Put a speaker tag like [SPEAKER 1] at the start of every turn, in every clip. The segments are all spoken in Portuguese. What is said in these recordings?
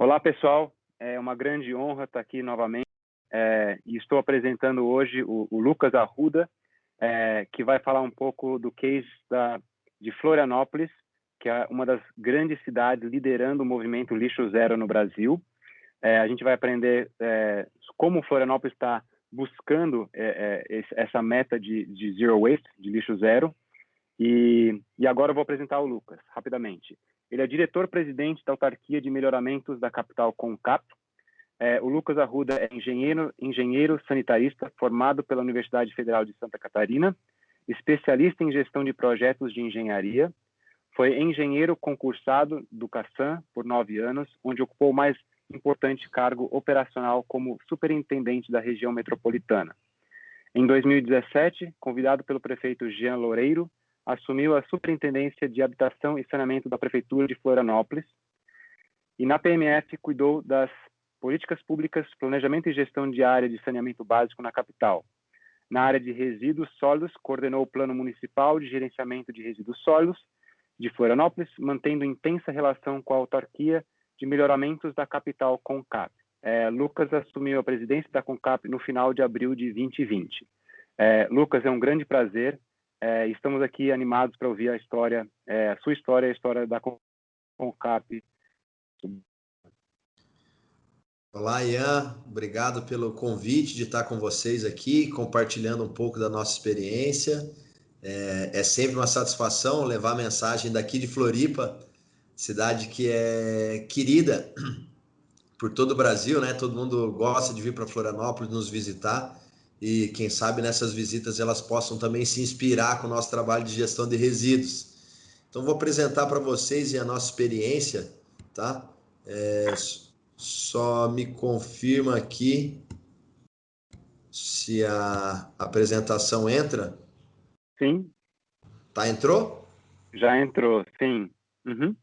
[SPEAKER 1] Olá, pessoal. É uma grande honra estar aqui novamente. E estou apresentando hoje o Lucas Arruda, que vai falar um pouco do case de Florianópolis, que é uma das grandes cidades liderando o movimento Lixo Zero no Brasil. A gente vai aprender como Florianópolis está buscando essa meta de zero waste, de lixo zero. E agora eu vou apresentar o Lucas, rapidamente. Ele é diretor-presidente da Autarquia de Melhoramentos da capital CONCAP. O Lucas Arruda é engenheiro sanitarista formado pela Universidade Federal de Santa Catarina, especialista em gestão de projetos de engenharia. Foi engenheiro concursado do CASAM por 9 anos, onde ocupou o mais importante cargo operacional como superintendente da região metropolitana. Em 2017, convidado pelo prefeito Jean Loureiro, assumiu a Superintendência de Habitação e Saneamento da Prefeitura de Florianópolis e na PMF cuidou das políticas públicas, planejamento e gestão de área de saneamento básico na capital. Na área de resíduos sólidos, coordenou o Plano Municipal de Gerenciamento de Resíduos Sólidos de Florianópolis, mantendo intensa relação com a Autarquia de Melhoramentos da capital CONCAP. Lucas assumiu a presidência da CONCAP no final de abril de 2020. Lucas, é um grande prazer. Estamos aqui animados para ouvir a história, a sua história e a história da CONCAP.
[SPEAKER 2] Olá, Ian. Obrigado pelo convite de estar com vocês aqui, compartilhando um pouco da nossa experiência. É sempre uma satisfação levar a mensagem daqui de Floripa, cidade que é querida por todo o Brasil, né? Todo mundo gosta de vir para Florianópolis nos visitar e quem sabe nessas visitas elas possam também se inspirar com o nosso trabalho de gestão de resíduos. Então vou apresentar para vocês a nossa experiência, tá? Só me confirma aqui se a apresentação entra.
[SPEAKER 1] Sim.
[SPEAKER 2] Tá, entrou?
[SPEAKER 1] Já entrou, sim. Uhum.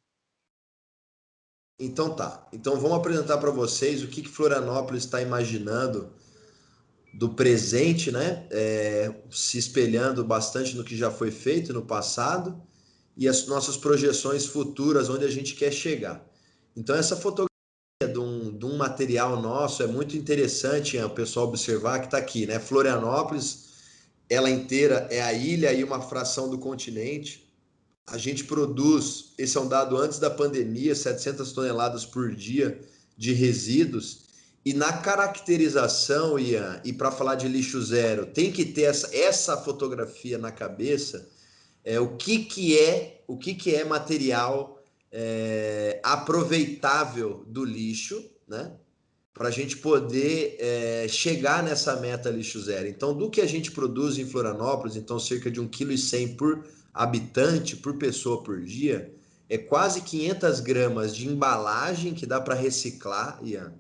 [SPEAKER 2] Então tá. Então vamos apresentar para vocês o que Florianópolis está imaginando do presente, né? Se espelhando bastante no que já foi feito no passado e as nossas projeções futuras, onde a gente quer chegar. Então essa fotografia de um material nosso é muito interessante, o pessoal observar que está aqui, né? Florianópolis, ela inteira é a ilha e uma fração do continente. A gente produz, esse é um dado antes da pandemia, 700 toneladas por dia de resíduos. E na caracterização, Ian, e para falar de lixo zero, tem que ter essa fotografia na cabeça, o que é material aproveitável do lixo, né? Para a gente poder chegar nessa meta lixo zero. Então, do que a gente produz em Florianópolis, então cerca de 1,1 kg por habitante, por pessoa por dia, é quase 500 gramas de embalagem que dá para reciclar, Ian.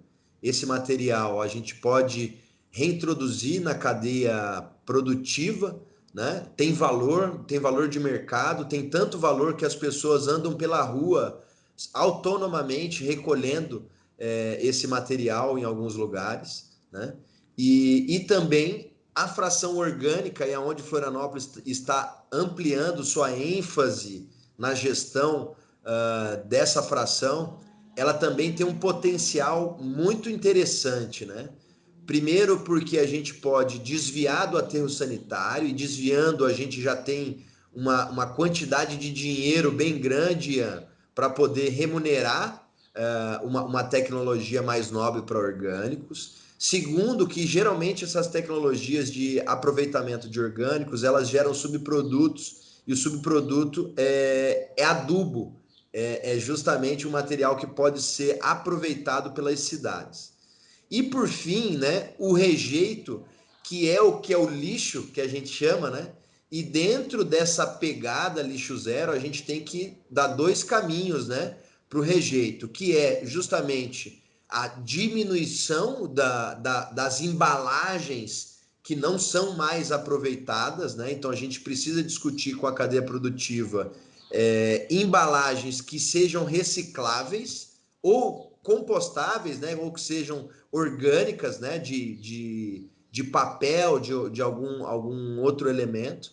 [SPEAKER 2] Esse material a gente pode reintroduzir na cadeia produtiva, né? Tem valor de mercado, tem tanto valor que as pessoas andam pela rua autonomamente recolhendo esse material em alguns lugares, né? E também a fração orgânica, é onde Florianópolis está ampliando sua ênfase na gestão dessa fração, ela também tem um potencial muito interessante, né? Primeiro porque a gente pode desviar do aterro sanitário, e desviando a gente já tem uma quantidade de dinheiro bem grande para poder remunerar uma tecnologia mais nobre para orgânicos. Segundo, que geralmente essas tecnologias de aproveitamento de orgânicos, elas geram subprodutos, e o subproduto é adubo, é justamente um material que pode ser aproveitado pelas cidades. E por fim, né, o rejeito, que é o lixo que a gente chama, né? E dentro dessa pegada lixo zero, a gente tem que dar 2 caminhos, né, para o rejeito, que é justamente a diminuição das embalagens que não são mais aproveitadas, né? Então a gente precisa discutir com a cadeia produtiva embalagens que sejam recicláveis ou compostáveis, né? Ou que sejam orgânicas, né? De papel, de algum outro elemento.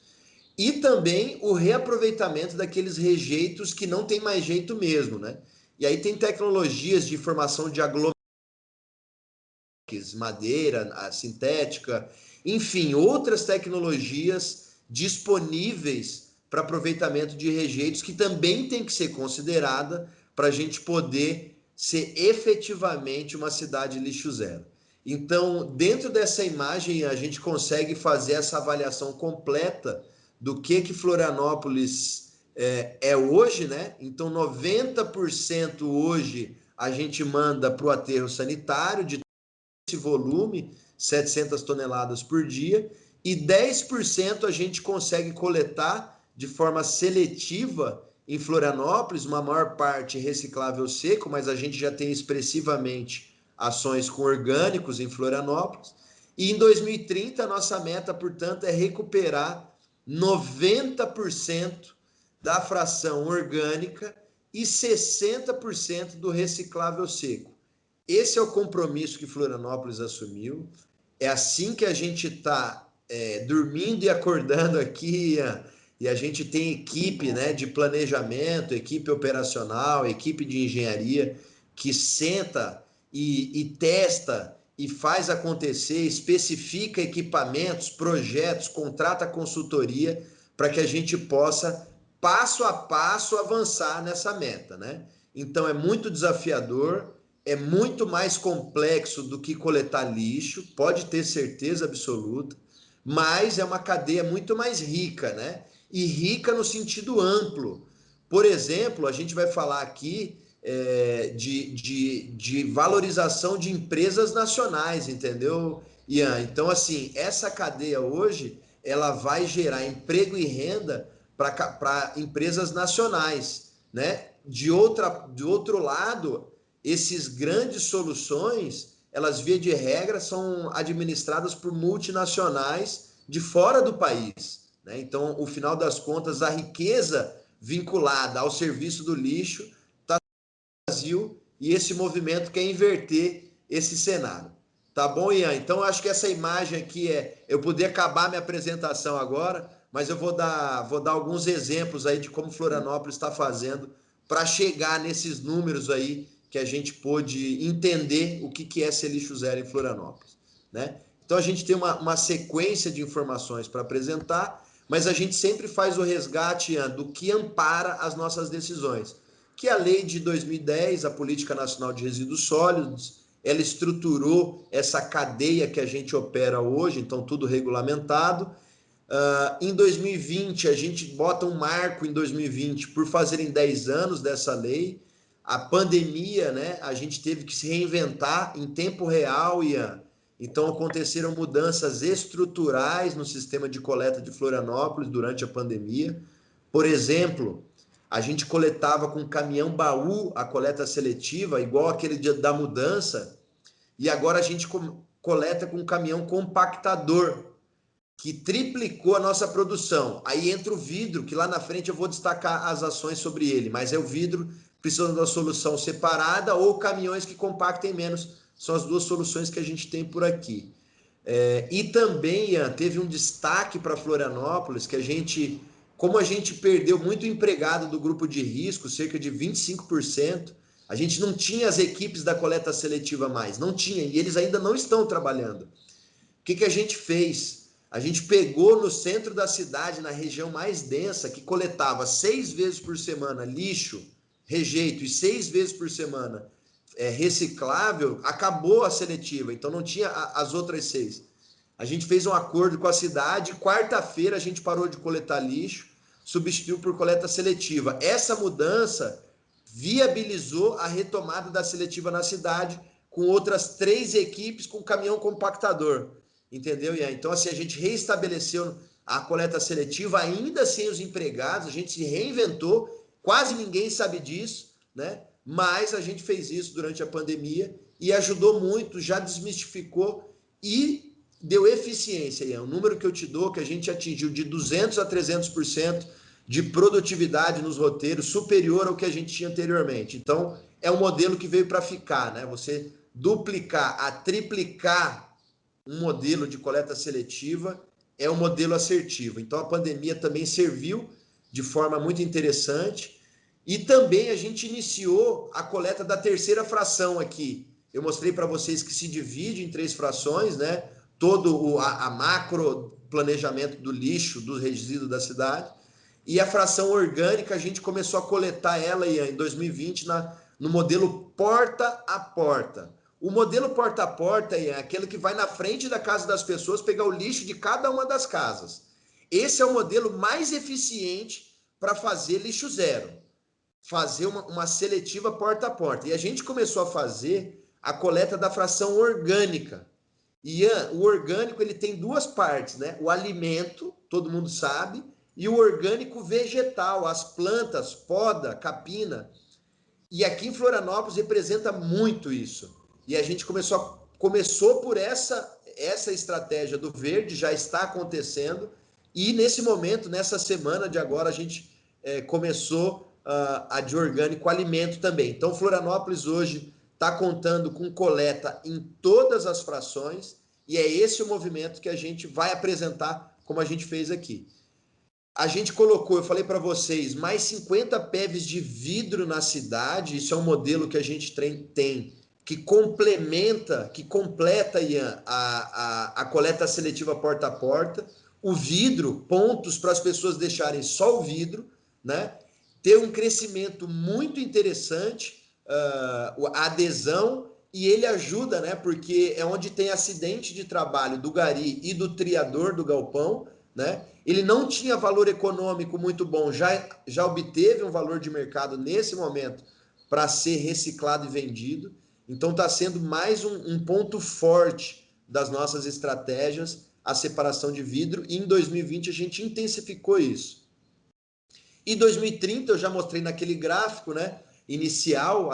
[SPEAKER 2] E também o reaproveitamento daqueles rejeitos que não tem mais jeito mesmo, né? E aí tem tecnologias de formação de aglomerados, madeira, a sintética, enfim, outras tecnologias disponíveis para aproveitamento de rejeitos que também tem que ser considerada para a gente poder ser efetivamente uma cidade lixo zero. Então, dentro dessa imagem, a gente consegue fazer essa avaliação completa do que Florianópolis é hoje, né? Então, 90% hoje a gente manda para o aterro sanitário de esse volume, 700 toneladas por dia, e 10% a gente consegue coletar de forma seletiva em Florianópolis, uma maior parte reciclável seco, mas a gente já tem expressivamente ações com orgânicos em Florianópolis. E em 2030, a nossa meta, portanto, é recuperar 90% da fração orgânica e 60% do reciclável seco. Esse é o compromisso que Florianópolis assumiu. É assim que a gente está dormindo e acordando aqui, Ian. E a gente tem equipe, né, de planejamento, equipe operacional, equipe de engenharia que senta e testa e faz acontecer, especifica equipamentos, projetos, contrata consultoria para que a gente possa, passo a passo, avançar nessa meta, né? Então é muito desafiador, é muito mais complexo do que coletar lixo, pode ter certeza absoluta, mas é uma cadeia muito mais rica, né? E rica no sentido amplo. Por exemplo, a gente vai falar aqui de valorização de empresas nacionais, entendeu, Ian? Então, assim, essa cadeia hoje, ela vai gerar emprego e renda para empresas nacionais, né? De outro lado, esses grandes soluções, elas via de regra são administradas por multinacionais de fora do país, né? Então, o final das contas, a riqueza vinculada ao serviço do lixo está no Brasil e esse movimento quer inverter esse cenário. Tá bom, Ian? Então, eu acho que essa imagem aqui eu poderia acabar minha apresentação agora, mas eu vou dar alguns exemplos aí de como Florianópolis está fazendo para chegar nesses números aí que a gente pôde entender o que é ser lixo zero em Florianópolis, né? Então a gente tem uma sequência de informações para apresentar, mas a gente sempre faz o resgate, Ian, do que ampara as nossas decisões, que a lei de 2010, a Política Nacional de Resíduos Sólidos, ela estruturou essa cadeia que a gente opera hoje, então tudo regulamentado. Em 2020, a gente bota um marco em 2020 por fazerem 10 anos dessa lei. A pandemia, né? A gente teve que se reinventar em tempo real, Ian. Então aconteceram mudanças estruturais no sistema de coleta de Florianópolis durante a pandemia. Por exemplo, a gente coletava com caminhão baú a coleta seletiva, igual aquele dia da mudança, e agora a gente coleta com caminhão compactador, que triplicou a nossa produção. Aí entra o vidro, que lá na frente eu vou destacar as ações sobre ele, mas é o vidro precisando da solução separada ou caminhões que compactem menos. São as duas soluções que a gente tem por aqui. E também, Ian, teve um destaque para Florianópolis, que como a gente perdeu muito empregado do grupo de risco, cerca de 25%, a gente não tinha as equipes da coleta seletiva mais, não tinha, e eles ainda não estão trabalhando. O que a gente fez? A gente pegou no centro da cidade, na região mais densa, que coletava 6 vezes por semana lixo, rejeito, e 6 vezes por semana reciclável, acabou a seletiva, então não tinha as outras 6. A gente fez um acordo com a cidade, quarta-feira a gente parou de coletar lixo, substituiu por coleta seletiva. Essa mudança viabilizou a retomada da seletiva na cidade, com outras 3 equipes com caminhão compactador. Entendeu, Ian? Então, assim, a gente reestabeleceu a coleta seletiva, ainda sem os empregados, a gente se reinventou, quase ninguém sabe disso, né? Mas a gente fez isso durante a pandemia e ajudou muito, já desmistificou e deu eficiência, Ian. O número que eu te dou, que a gente atingiu de 200% a 300% de produtividade nos roteiros, superior ao que a gente tinha anteriormente. Então, é um modelo que veio para ficar, né? Você duplicar a triplicar um modelo de coleta seletiva é um modelo assertivo. Então, a pandemia também serviu de forma muito interessante. E também a gente iniciou a coleta da terceira fração aqui. Eu mostrei para vocês que se divide em 3 frações, né? Todo a macro planejamento do lixo, dos resíduos da cidade. E a fração orgânica, a gente começou a coletar ela, Ian, em 2020 no modelo porta a porta. O modelo porta a porta, Ian, é aquele que vai na frente da casa das pessoas pegar o lixo de cada uma das casas. Esse é o modelo mais eficiente para fazer lixo zero, fazer uma seletiva porta a porta. E a gente começou a fazer a coleta da fração orgânica. Ian, o orgânico ele tem 2 partes, né? O alimento, todo mundo sabe, e o orgânico vegetal, as plantas, poda, capina. E aqui em Florianópolis representa muito isso. E a gente começou por essa estratégia do verde, já está acontecendo. E nesse momento, nessa semana de agora, a gente começou a de orgânico alimento também. Então, Florianópolis hoje está contando com coleta em todas as frações, e é esse o movimento que a gente vai apresentar, como a gente fez aqui. A gente colocou, eu falei para vocês, mais 50 PEVs de vidro na cidade. Isso é um modelo que a gente tem, que complementa, que completa, Ian, a coleta seletiva porta a porta. O vidro, pontos para as pessoas deixarem só o vidro, né? Ter um crescimento muito interessante, a adesão, e ele ajuda, né? Porque é onde tem acidente de trabalho do gari e do triador do galpão, né? Ele não tinha valor econômico muito bom, já obteve um valor de mercado nesse momento para ser reciclado e vendido. Então está sendo mais um ponto forte das nossas estratégias, a separação de vidro, e em 2020 a gente intensificou isso. E 2030 eu já mostrei naquele gráfico, né, inicial,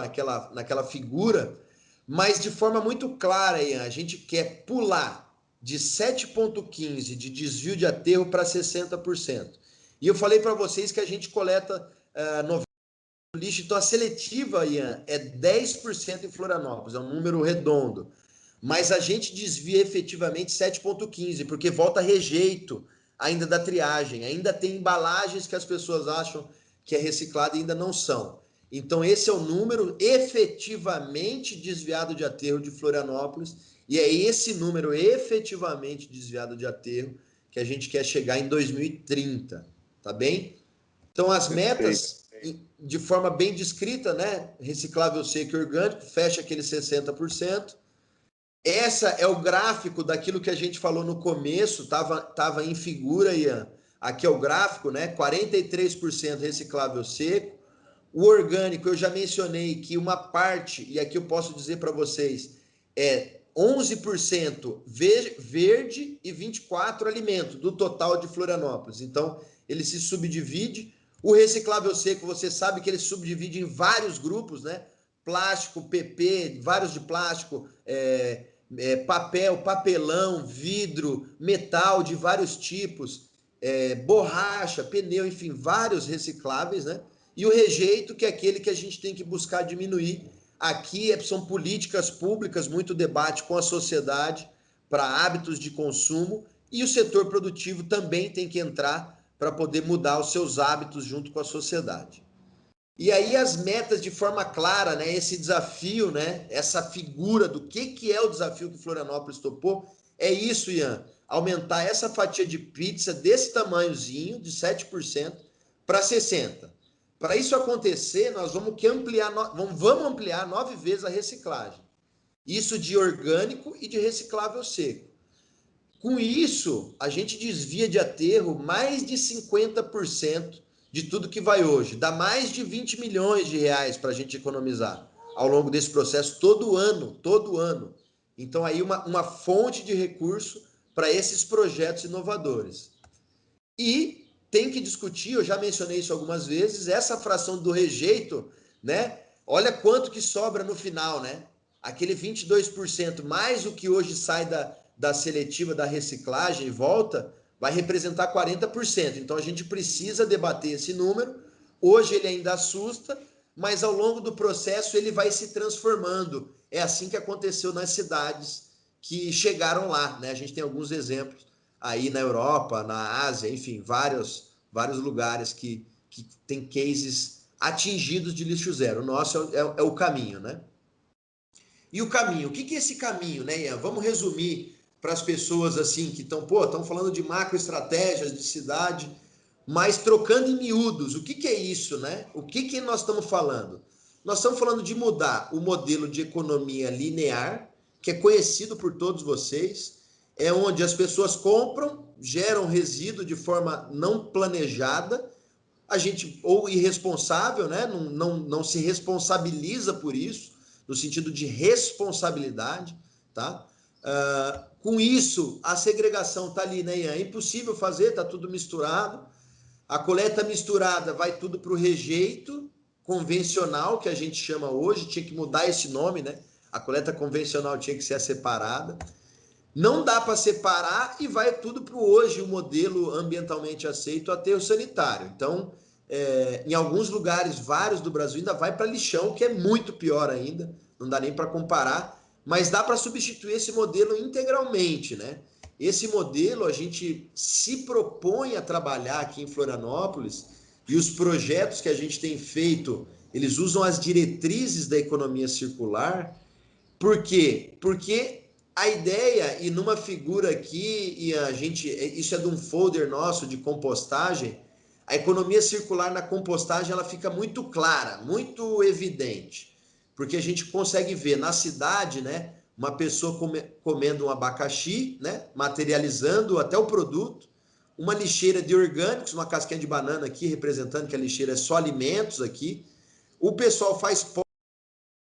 [SPEAKER 2] naquela figura, mas de forma muito clara, Ian, a gente quer pular de 7,15% de desvio de aterro para 60%. E eu falei para vocês que a gente coleta 90% do lixo, então a seletiva, Ian, é 10% em Florianópolis, é um número redondo. Mas a gente desvia efetivamente 7,15%, porque volta rejeito ainda da triagem, ainda tem embalagens que as pessoas acham que é reciclado e ainda não são. Então esse é o número efetivamente desviado de aterro de Florianópolis, e é esse número efetivamente desviado de aterro que a gente quer chegar em 2030, tá bem? Então as metas, de forma bem descrita, né? Reciclável seco e orgânico, fecha aquele 60%. Essa é o gráfico daquilo que a gente falou no começo, tava em figura, Ian. Aqui é o gráfico, né? 43% reciclável seco. O orgânico, eu já mencionei que uma parte, e aqui eu posso dizer para vocês, é 11% verde e 24% alimento, do total de Florianópolis. Então, ele se subdivide. O reciclável seco, você sabe que ele se subdivide em vários grupos, né? Plástico, PP, vários de plástico, papel, papelão, vidro, metal de vários tipos, borracha, pneu, enfim, vários recicláveis, né? E o rejeito, que é aquele que a gente tem que buscar diminuir. Aqui são políticas públicas, muito debate com a sociedade para hábitos de consumo, e o setor produtivo também tem que entrar para poder mudar os seus hábitos junto com a sociedade. E aí as metas de forma clara, né? Esse desafio, né? Essa figura do que é o desafio que Florianópolis topou, é isso, Ian. Aumentar essa fatia de pizza desse tamanhozinho, de 7%, para 60%. Para isso acontecer, nós vamos ampliar 9 vezes a reciclagem. Isso de orgânico e de reciclável seco. Com isso, a gente desvia de aterro mais de 50% de tudo que vai hoje. Dá mais de 20 milhões de reais para a gente economizar ao longo desse processo todo ano, todo ano. Então aí uma fonte de recurso para esses projetos inovadores. E tem que discutir, eu já mencionei isso algumas vezes, essa fração do rejeito, né? Olha quanto que sobra no final, né? Aquele 22% mais o que hoje sai da seletiva, da reciclagem e volta, vai representar 40%. Então a gente precisa debater esse número. Hoje ele ainda assusta, mas ao longo do processo ele vai se transformando. É assim que aconteceu nas cidades que chegaram lá, né? A gente tem alguns exemplos aí na Europa, na Ásia, enfim, vários lugares que tem cases atingidos de lixo zero. O nosso é o caminho, né? E o caminho, o que é esse caminho, né, Ian? Vamos resumir para as pessoas assim que estão falando de macroestratégias de cidade, mas trocando em miúdos, o que é isso, né? O que nós estamos falando? Nós estamos falando de mudar o modelo de economia linear, que é conhecido por todos vocês, é onde as pessoas compram, geram resíduo de forma não planejada, a gente, ou irresponsável, né? Não se responsabiliza por isso, no sentido de responsabilidade, tá? Com isso, a segregação está ali, né, Ian? É impossível fazer, está tudo misturado. A coleta misturada vai tudo para o rejeito convencional, que a gente chama hoje, tinha que mudar esse nome, né? A coleta convencional tinha que ser a separada. Não dá para separar e vai tudo para hoje, o modelo ambientalmente aceito, aterro sanitário. Então, em alguns lugares, vários do Brasil, ainda vai para lixão, que é muito pior ainda, não dá nem para comparar, mas dá para substituir esse modelo integralmente, né? Esse modelo a gente se propõe a trabalhar aqui em Florianópolis e os projetos que a gente tem feito, eles usam as diretrizes da economia circular. Por quê? Porque a ideia, e numa figura aqui, e isso é de um folder nosso de compostagem, a economia circular na compostagem ela fica muito clara, muito evidente, porque a gente consegue ver na cidade, né, uma pessoa comendo um abacaxi, né, materializando até o produto, uma lixeira de orgânicos, uma casquinha de banana aqui, representando que a lixeira é só alimentos aqui, o pessoal faz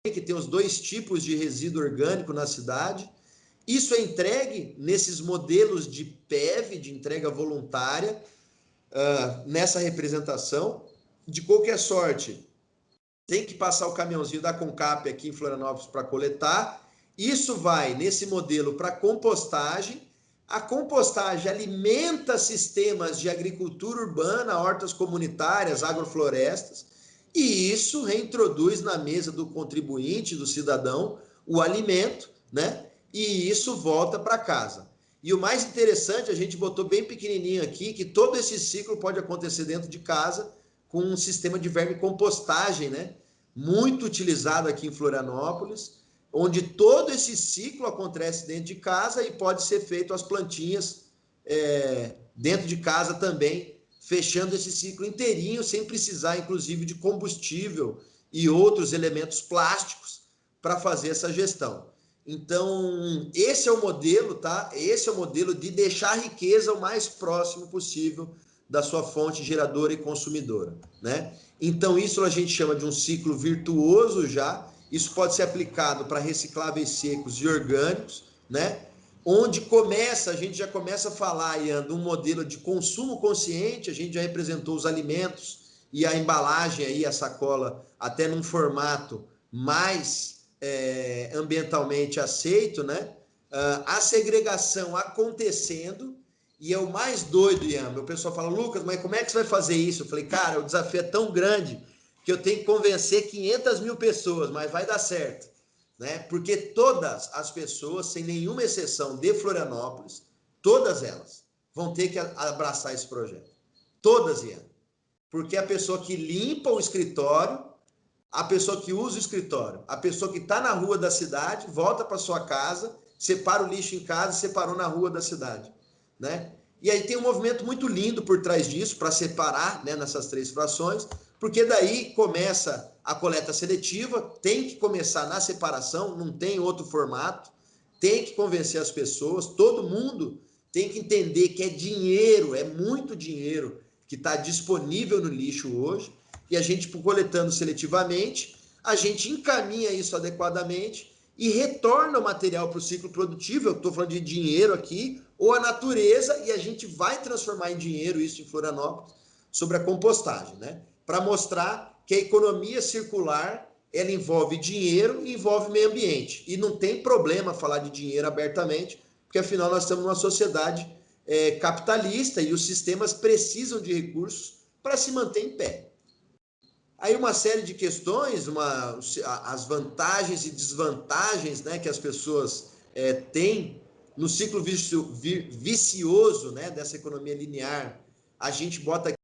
[SPEAKER 2] que tem os dois tipos de resíduo orgânico na cidade. Isso é entregue nesses modelos de PEV, de entrega voluntária, nessa representação. De qualquer sorte, tem que passar o caminhãozinho da Concap aqui em Florianópolis para coletar. Isso vai, nesse modelo, para compostagem. A compostagem alimenta sistemas de agricultura urbana, hortas comunitárias, agroflorestas, e isso reintroduz na mesa do contribuinte, do cidadão, o alimento, né? E isso volta para casa. E o mais interessante, a gente botou bem pequenininho aqui, que todo esse ciclo pode acontecer dentro de casa com um sistema de vermicompostagem, né? Muito utilizado aqui em Florianópolis, onde todo esse ciclo acontece dentro de casa e pode ser feito as plantinhas dentro de casa também, fechando esse ciclo inteirinho, sem precisar, inclusive, de combustível e outros elementos plásticos para fazer essa gestão. Então, esse é o modelo, tá? Esse é o modelo de deixar a riqueza o mais próximo possível da sua fonte geradora e consumidora, né? Então, isso a gente chama de um ciclo virtuoso já. Isso pode ser aplicado para recicláveis secos e orgânicos, né? Onde a gente já começa a falar, Ian, de um modelo de consumo consciente, a gente já representou os alimentos e a embalagem aí, a sacola, até num formato mais ambientalmente aceito, né? A segregação acontecendo, e é o mais doido, Ian. O pessoal fala, Lucas, mas como é que você vai fazer isso? Eu falei, cara, o desafio é tão grande que eu tenho que convencer 500 mil pessoas, mas vai dar certo, né? Porque todas as pessoas, sem nenhuma exceção de Florianópolis, todas elas vão ter que abraçar esse projeto. Todas, Ian. Porque a pessoa que limpa o escritório, a pessoa que usa o escritório, a pessoa que está na rua da cidade, volta para sua casa, separa o lixo em casa e separou na rua da cidade, né? E aí tem um movimento muito lindo por trás disso, para separar, né, nessas três frações, porque daí começa a coleta seletiva, tem que começar na separação, não tem outro formato, tem que convencer as pessoas, todo mundo tem que entender que é dinheiro, é muito dinheiro que está disponível no lixo hoje, e a gente, coletando seletivamente, a gente encaminha isso adequadamente e retorna o material para o ciclo produtivo. Eu estou falando de dinheiro aqui, ou a natureza, e a gente vai transformar em dinheiro isso em Florianópolis, sobre a compostagem, né? Para mostrar que a economia circular ela envolve dinheiro e envolve meio ambiente. E não tem problema falar de dinheiro abertamente, porque afinal nós estamos numa sociedade capitalista e os sistemas precisam de recursos para se manter em pé. Aí uma série de questões, as vantagens e desvantagens, né, que as pessoas têm no ciclo vicioso, né, dessa economia linear. A gente bota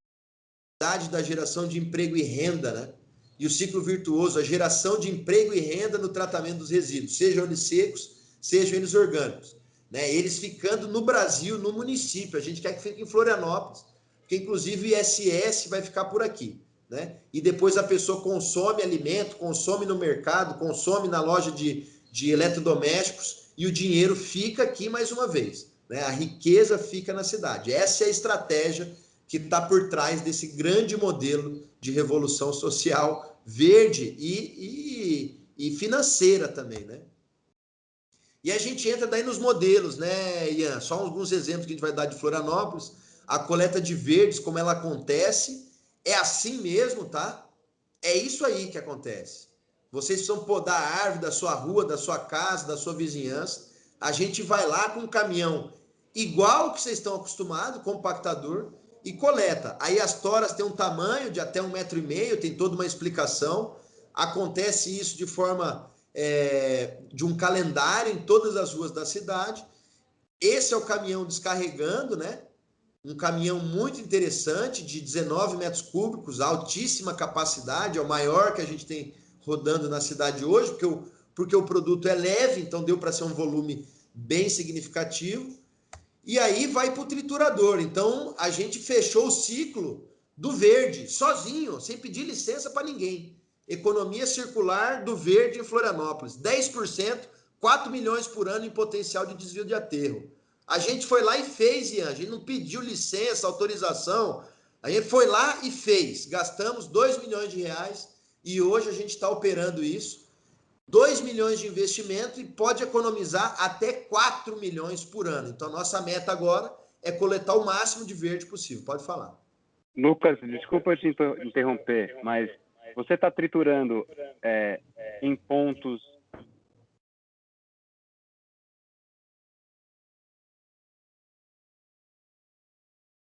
[SPEAKER 2] da geração de emprego e renda, né? E o ciclo virtuoso, a geração de emprego e renda no tratamento dos resíduos, sejam eles secos, sejam eles orgânicos, né? Eles ficando no Brasil, no município, a gente quer que fique em Florianópolis, porque inclusive o ISS vai ficar por aqui, né? E depois a pessoa consome alimento, consome no mercado, consome na loja de eletrodomésticos e o dinheiro fica aqui mais uma vez, né? A riqueza fica na cidade. Essa é a estratégia que está por trás desse grande modelo de revolução social verde e financeira também, né? E a gente entra daí nos modelos, né, Ian? Só alguns exemplos que a gente vai dar de Florianópolis. A coleta de verdes, como ela acontece, é assim mesmo, tá? É isso aí que acontece. Vocês precisam podar a árvore da sua rua, da sua casa, da sua vizinhança. A gente vai lá com um caminhão igual que vocês estão acostumados, compactador, e coleta. Aí as toras têm um tamanho de até 1,5 m, tem toda uma explicação. Acontece isso de forma de um calendário em todas as ruas da cidade. Esse é o caminhão descarregando, né? Um caminhão muito interessante, de 19 metros cúbicos, altíssima capacidade, é o maior que a gente tem rodando na cidade hoje, porque o produto é leve, então deu para ser um volume bem significativo. E aí vai para o triturador. Então a gente fechou o ciclo do verde, sozinho, sem pedir licença para ninguém. Economia circular do verde em Florianópolis, 10%, 4 milhões por ano em potencial de desvio de aterro. A gente foi lá e fez, Ian. A gente não pediu licença, autorização. A gente foi lá e fez. Gastamos 2 milhões de reais e hoje a gente está operando isso. 2 milhões de investimento e pode economizar até 4 milhões por ano. Então, a nossa meta agora é coletar o máximo de verde possível. Pode falar.
[SPEAKER 1] Lucas, desculpa te interromper, mas você está triturando em pontos...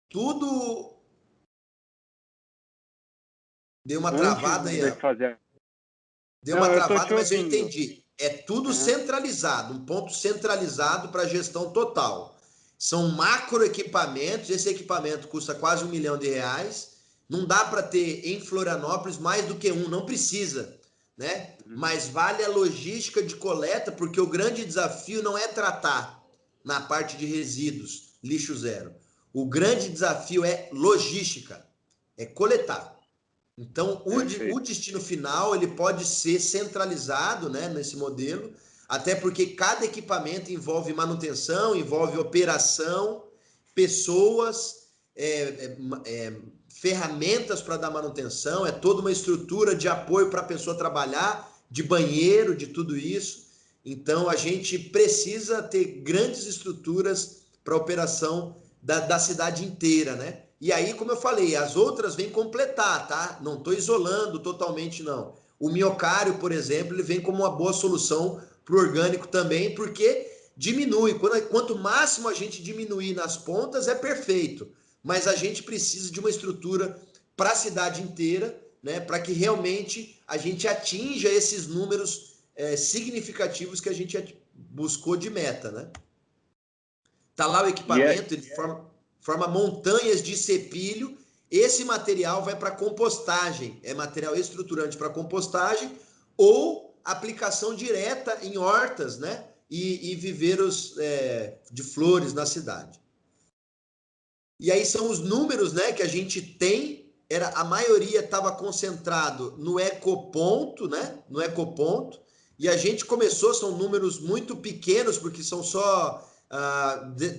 [SPEAKER 2] Tudo... Deu uma travada aí. Deu uma travada, mas eu entendi. É tudo centralizado, um ponto centralizado para gestão total. São macro equipamentos, esse equipamento custa quase R$1 milhão. Não dá para ter em Florianópolis mais do que um, não precisa, né? Mas vale a logística de coleta, porque o grande desafio não é tratar na parte de resíduos, lixo zero. O grande desafio é logística, é coletar. Então, o destino final ele pode ser centralizado, né, nesse modelo, até porque cada equipamento envolve manutenção, envolve operação, pessoas, ferramentas para dar manutenção, é toda uma estrutura de apoio para a pessoa trabalhar, de banheiro, de tudo isso. Então, a gente precisa ter grandes estruturas para a operação da cidade inteira, né? E aí, como eu falei, as outras vêm completar, tá? Não estou isolando totalmente, não. O miocário, por exemplo, ele vem como uma boa solução para o orgânico também, porque diminui. Quanto máximo a gente diminuir nas pontas, é perfeito. Mas a gente precisa de uma estrutura para a cidade inteira, né? Para que realmente a gente atinja esses números significativos que a gente buscou de meta, né? Tá lá o equipamento, ele forma montanhas de cepilho. Esse material vai para compostagem, é material estruturante para compostagem ou aplicação direta em hortas, né? E viveiros de flores na cidade. E aí são os números, né, que a gente tem. A maioria estava concentrado no ecoponto, né? No ecoponto. E a gente começou, são números muito pequenos, porque são só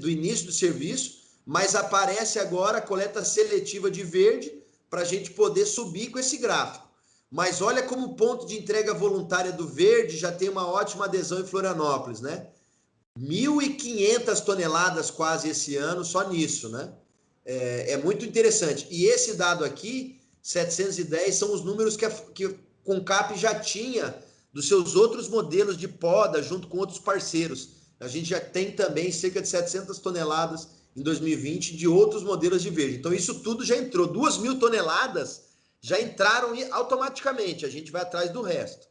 [SPEAKER 2] do início do serviço, mas aparece agora a coleta seletiva de verde para a gente poder subir com esse gráfico. Mas olha como o ponto de entrega voluntária do verde já tem uma ótima adesão em Florianópolis, né? 1.500 toneladas quase esse ano só nisso, né? É muito interessante. E esse dado aqui, 710, são os números que a Concap já tinha dos seus outros modelos de poda junto com outros parceiros. A gente já tem também cerca de 700 toneladas em 2020 de outros modelos de verde. Então isso tudo já entrou. 2.000 toneladas já entraram automaticamente. A gente vai atrás do resto.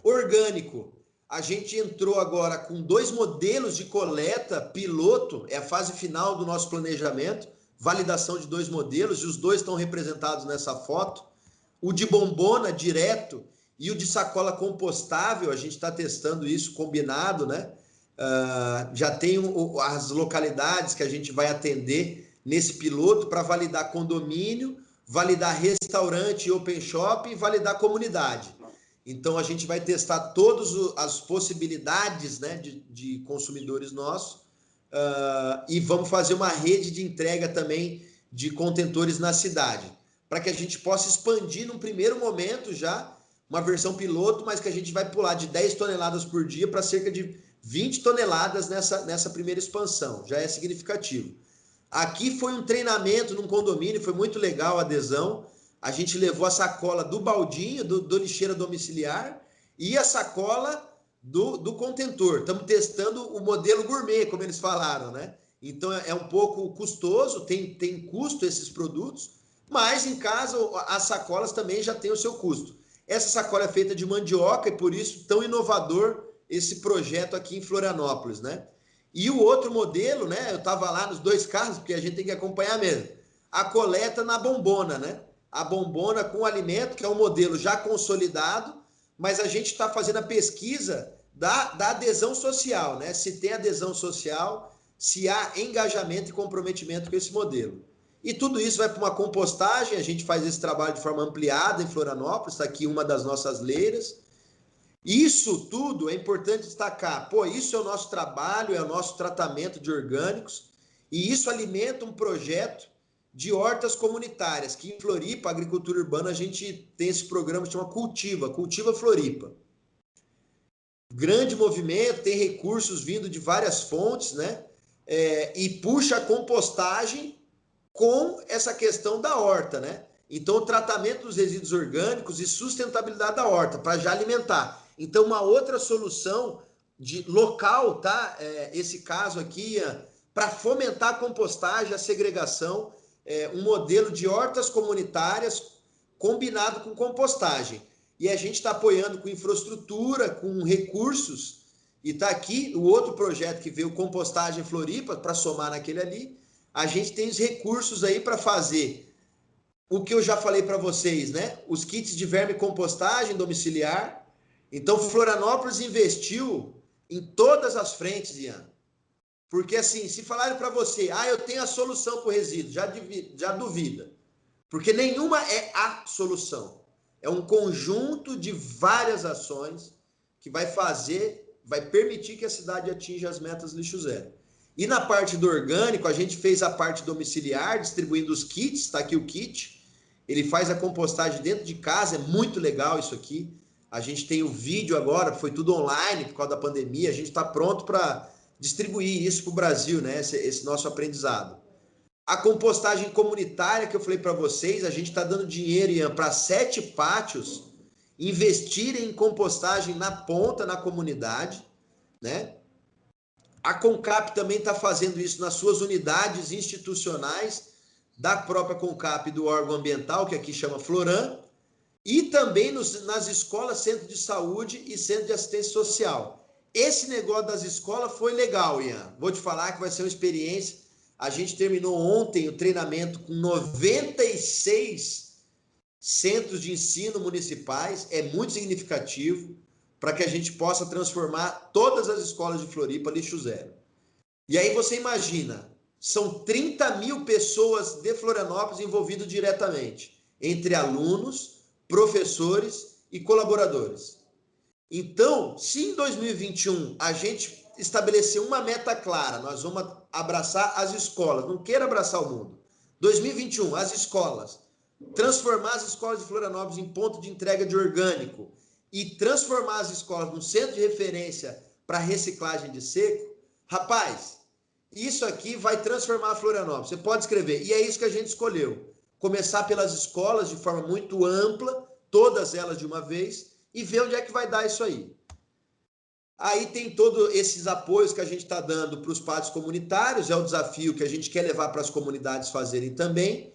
[SPEAKER 2] Orgânico. A gente entrou agora com 2 modelos de coleta piloto, é a fase final do nosso planejamento. validação de 2 modelos, e os 2 estão representados nessa foto. O de bombona direto e o de sacola compostável, a gente está testando isso combinado, né? Já tem as localidades que a gente vai atender nesse piloto para validar condomínio, validar restaurante e open shop e validar comunidade. Então, a gente vai testar todas as possibilidades, né, de consumidores nossos, e vamos fazer uma rede de entrega também de contentores na cidade, para que a gente possa expandir num primeiro momento já uma versão piloto, mas que a gente vai pular de 10 toneladas por dia para cerca de 20 toneladas nessa primeira expansão. Já é significativo. Aqui foi um treinamento num condomínio, foi muito legal a adesão. A gente levou a sacola do baldinho, do lixeira domiciliar, e a sacola do contentor. Estamos testando o modelo gourmet, como eles falaram, né? Então é um pouco custoso, tem custo esses produtos, mas em casa as sacolas também já têm o seu custo. Essa sacola é feita de mandioca e por isso tão inovador esse projeto aqui em Florianópolis, né? E o outro modelo, né? Eu estava lá nos 2 casos, porque a gente tem que acompanhar mesmo. A coleta na bombona, né? A bombona com alimento, que é um modelo já consolidado, mas a gente está fazendo a pesquisa da adesão social, né? Se tem adesão social, se há engajamento e comprometimento com esse modelo. E tudo isso vai para uma compostagem, a gente faz esse trabalho de forma ampliada em Florianópolis, está aqui uma das nossas leiras. Isso tudo é importante destacar, isso é o nosso trabalho, é o nosso tratamento de orgânicos, e isso alimenta um projeto de hortas comunitárias, que em Floripa, agricultura urbana, a gente tem esse programa que chama Cultiva Floripa. Grande movimento, tem recursos vindo de várias fontes, né? E puxa a compostagem com essa questão da horta, né? Então, o tratamento dos resíduos orgânicos e sustentabilidade da horta, para já alimentar. Então, uma outra solução de local, tá? Esse caso aqui, para fomentar a compostagem, a segregação, um modelo de hortas comunitárias combinado com compostagem. E a gente está apoiando com infraestrutura, com recursos, e está aqui o outro projeto que veio, Compostagem Floripa, para somar naquele ali. A gente tem os recursos aí para fazer o que eu já falei para vocês, né? Os kits de verme compostagem domiciliar. Então, Florianópolis investiu em todas as frentes, Ian. Porque, assim, se falarem para você, eu tenho a solução para o resíduo, já duvida. Porque nenhuma é a solução. É um conjunto de várias ações que vai permitir que a cidade atinja as metas lixo zero. E na parte do orgânico, a gente fez a parte domiciliar, distribuindo os kits, está aqui o kit. Ele faz a compostagem dentro de casa, é muito legal isso aqui. A gente tem o vídeo agora, foi tudo online por causa da pandemia, a gente está pronto para distribuir isso para o Brasil, né? Esse nosso aprendizado. A compostagem comunitária que eu falei para vocês, a gente está dando dinheiro, Ian, para 7 pátios investirem em compostagem na ponta, na comunidade, né? A CONCAP também está fazendo isso nas suas unidades institucionais da própria CONCAP do órgão ambiental, que aqui chama Floran, e também nas escolas, centro de saúde e centro de assistência social. Esse negócio das escolas foi legal, Ian. Vou te falar que vai ser uma experiência. A gente terminou ontem o treinamento com 96 centros de ensino municipais. É muito significativo para que a gente possa transformar todas as escolas de Floripa lixo zero. E aí você imagina, são 30 mil pessoas de Florianópolis envolvidas diretamente, entre alunos, professores e colaboradores. Então, se em 2021 a gente estabelecer uma meta clara, nós vamos abraçar as escolas, não queira abraçar o mundo. 2021, as escolas, transformar as escolas de Florianópolis em ponto de entrega de orgânico e transformar as escolas num centro de referência para reciclagem de seco, rapaz, isso aqui vai transformar a Florianópolis. Você pode escrever. E é isso que a gente escolheu. Começar pelas escolas de forma muito ampla, todas elas de uma vez, e ver onde é que vai dar isso aí. Aí tem todos esses apoios que a gente está dando para os pátios comunitários, é o desafio que a gente quer levar para as comunidades fazerem também,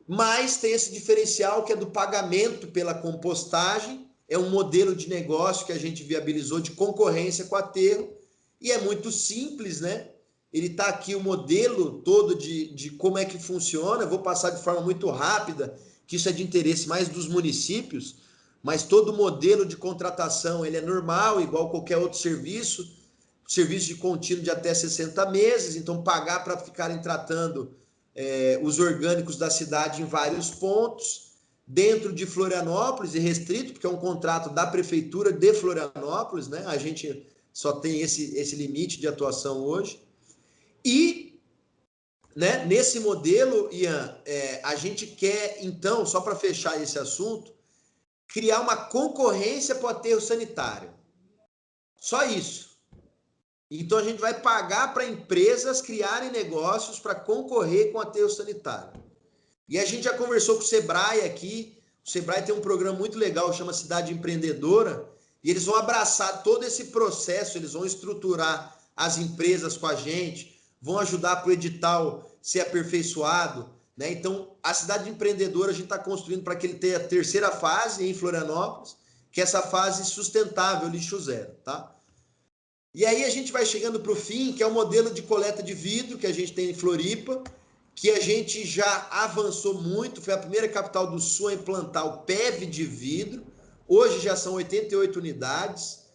[SPEAKER 2] mas tem esse diferencial que é do pagamento pela compostagem, é um modelo de negócio que a gente viabilizou de concorrência com o aterro, e é muito simples, né? ele está aqui o modelo todo de como é que funciona. Eu vou passar de forma muito rápida, que isso é de interesse mais dos municípios, mas todo o modelo de contratação ele é normal, igual qualquer outro serviço de contínuo de até 60 meses, então pagar para ficarem tratando os orgânicos da cidade em vários pontos, dentro de Florianópolis e restrito, porque é um contrato da Prefeitura de Florianópolis, né? A gente só tem esse limite de atuação hoje. E, né, nesse modelo, Ian, a gente quer, então, só para fechar esse assunto, criar uma concorrência para o aterro sanitário. Só isso. Então, a gente vai pagar para empresas criarem negócios para concorrer com o aterro sanitário. E a gente já conversou com o Sebrae aqui. O Sebrae tem um programa muito legal, chama Cidade Empreendedora, e eles vão abraçar todo esse processo, eles vão estruturar as empresas com a gente, vão ajudar para o edital ser aperfeiçoado, né? Então, a Cidade Empreendedora a gente está construindo para que ele tenha a terceira fase em Florianópolis, que é essa fase sustentável, lixo zero, tá? E aí a gente vai chegando para o fim, que é o modelo de coleta de vidro que a gente tem em Floripa, que a gente já avançou muito, foi a primeira capital do Sul a implantar o PEV de vidro. Hoje já são 88 unidades,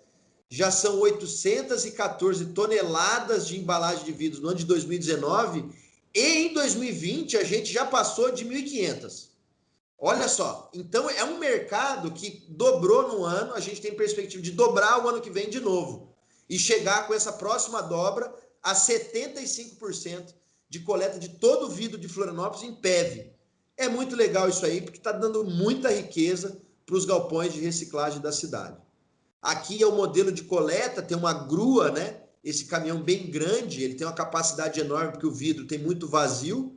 [SPEAKER 2] já são 814 toneladas de embalagem de vidro no ano de 2019, e em 2020 a gente já passou de 1.500. Olha só, então é um mercado que dobrou no ano, a gente tem perspectiva de dobrar o ano que vem de novo, e chegar com essa próxima dobra a 75% de coleta de todo o vidro de Florianópolis em PEV. É muito legal isso aí, porque está dando muita riqueza para os galpões de reciclagem da cidade. Aqui é o modelo de coleta, tem uma grua, né? Esse caminhão bem grande, ele tem uma capacidade enorme, porque o vidro tem muito vazio,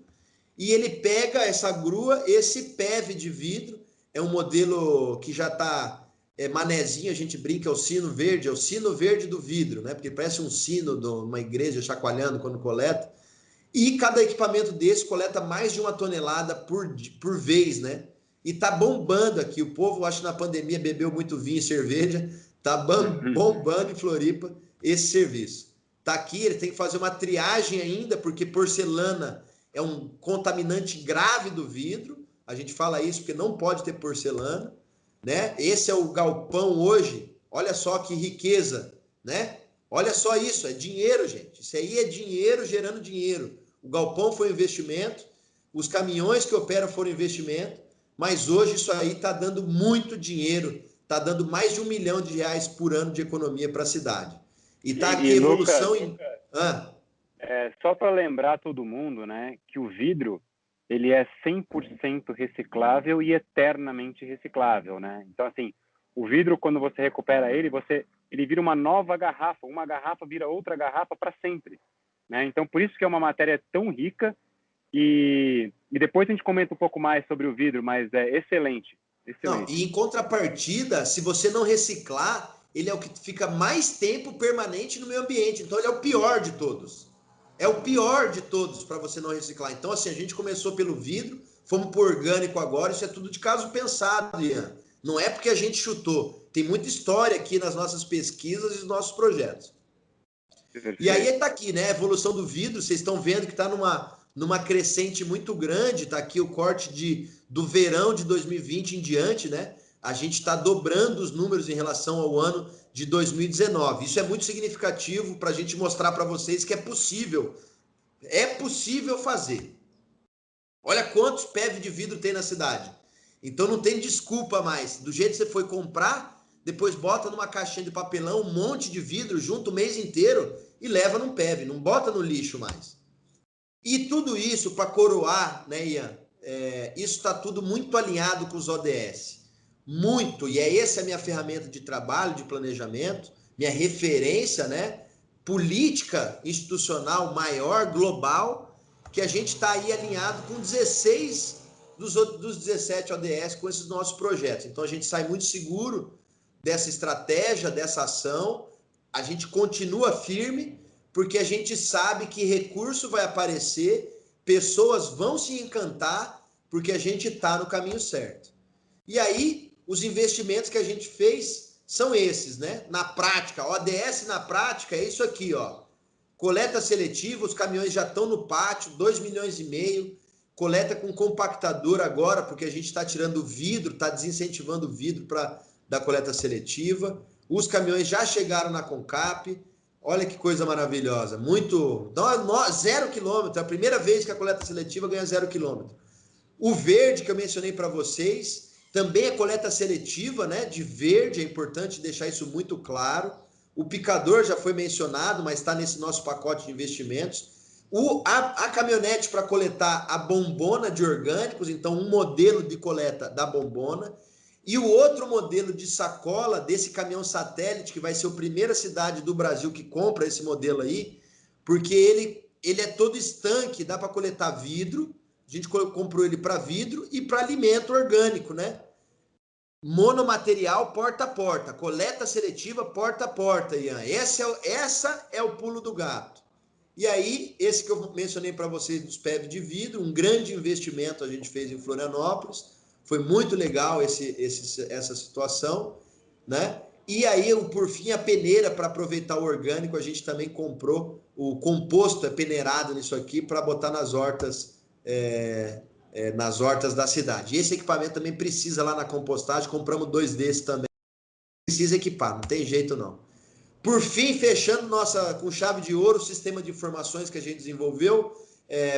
[SPEAKER 2] e ele pega essa grua, esse PEV de vidro, é um modelo que já está manezinho, a gente brinca, é o sino verde do vidro, né? Porque parece um sino de uma igreja chacoalhando quando coleta. E cada equipamento desse coleta mais de 1 tonelada por vez, né? E tá bombando aqui. O povo, acho que na pandemia bebeu muito vinho e cerveja. Tá bombando em Floripa esse serviço. Tá aqui, ele tem que fazer uma triagem ainda, porque porcelana é um contaminante grave do vidro. A gente fala isso porque não pode ter porcelana, né? Esse é o galpão hoje. Olha só que riqueza, né? Olha só isso, é dinheiro, gente. Isso aí é dinheiro gerando dinheiro. O galpão foi um investimento, os caminhões que operam foram investimento, mas hoje isso aí está dando muito dinheiro, está dando mais de R$1 milhão por ano de economia para a cidade. E está aqui evolução
[SPEAKER 1] Lucas,
[SPEAKER 2] em...
[SPEAKER 1] só para lembrar todo mundo, né, que o vidro ele é 100% reciclável e eternamente reciclável, né? Então, assim, o vidro, quando você recupera ele, ele vira uma nova garrafa, uma garrafa vira outra garrafa para sempre, né? Então, por isso que é uma matéria tão rica e depois a gente comenta um pouco mais sobre o vidro, mas é excelente, excelente.
[SPEAKER 2] Não, e em contrapartida, se você não reciclar, ele é o que fica mais tempo permanente no meio ambiente, então ele é o pior de todos. É o pior de todos para você não reciclar. Então, assim, a gente começou pelo vidro, fomos para o orgânico agora, isso é tudo de caso pensado, Ian. Não é porque a gente chutou. Tem muita história aqui nas nossas pesquisas e nos nossos projetos.
[SPEAKER 1] Perfeito.
[SPEAKER 2] E aí está aqui, né? A evolução do vidro, vocês estão vendo que está numa crescente muito grande. Está aqui o corte do verão de 2020 em diante, né? A gente está dobrando os números em relação ao ano de 2019. Isso é muito significativo para a gente mostrar para vocês que é possível fazer. Olha quantos PEV de vidro tem na cidade. Então não tem desculpa mais. Do jeito que você foi comprar, depois bota numa caixinha de papelão um monte de vidro junto o mês inteiro e leva num PEV, não bota no lixo mais. E tudo isso para coroar, né, Ian? Isso está tudo muito alinhado com os ODS. Muito, e essa a minha ferramenta de trabalho, de planejamento, minha referência, né? Política institucional maior, global, que a gente está aí alinhado com 16 dos 17 ODS com esses nossos projetos. Então a gente sai muito seguro dessa estratégia, dessa ação, a gente continua firme, porque a gente sabe que recurso vai aparecer, pessoas vão se encantar, porque a gente está no caminho certo. E aí, os investimentos que a gente fez são esses, né? Na prática, ODS na prática é isso aqui, ó. Coleta seletiva, os caminhões já estão no pátio, 2,5 milhões. Coleta com compactador agora, porque a gente está tirando o vidro, está desincentivando o vidro da coleta seletiva. Os caminhões já chegaram na Concap. Olha que coisa maravilhosa. Muito. 0 quilômetro. É a primeira vez que a coleta seletiva ganha 0 quilômetro. O verde que eu mencionei para vocês, também é coleta seletiva, né? De verde, é importante deixar isso muito claro. O picador já foi mencionado, mas está nesse nosso pacote de investimentos. A caminhonete para coletar a bombona de orgânicos, então um modelo de coleta da bombona. E o outro modelo de sacola desse caminhão satélite, que vai ser a primeira cidade do Brasil que compra esse modelo aí, porque ele é todo estanque, dá para coletar vidro. A gente comprou ele para vidro e para alimento orgânico, né? Monomaterial porta a porta, coleta seletiva porta a porta, Ian. Essa é o pulo do gato. E aí, esse que eu mencionei para vocês dos PEV de vidro, um grande investimento a gente fez em Florianópolis. Foi muito legal essa situação, né? E aí, por fim, a peneira para aproveitar o orgânico, a gente também comprou o composto peneirado nisso aqui para botar nas hortas da cidade. E esse equipamento também precisa lá na compostagem, compramos 2 desses também. Precisa equipar, não tem jeito não. Por fim, fechando com chave de ouro, o sistema de informações que a gente desenvolveu,